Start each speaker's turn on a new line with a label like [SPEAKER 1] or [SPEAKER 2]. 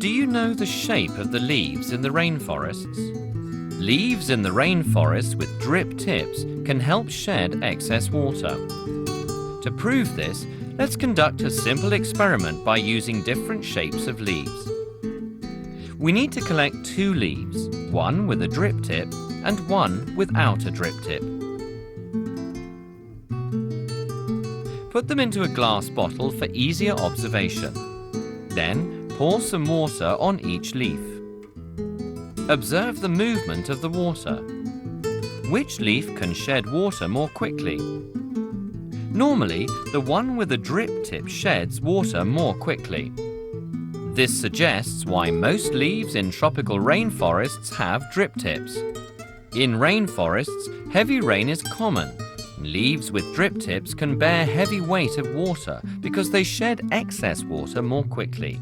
[SPEAKER 1] Do you know the shape of the leaves in the rainforests? Leaves in the rainforest with drip tips can help shed excess water. To prove this, let's conduct a simple experiment by using different shapes of leaves. We need to collect 2 leaves, one with a drip tip and one without a drip tip. Put them into a glass bottle for easier observation. Then pour some water on each leaf. Observe the movement of the water. Which leaf can shed water more quickly? Normally, the one with a drip tip sheds water more quickly. This suggests why most leaves in tropical rainforests have drip tips. In rainforests, heavy rain is common. Leaves with drip tips can bear heavy weight of water because they shed excess water more quickly.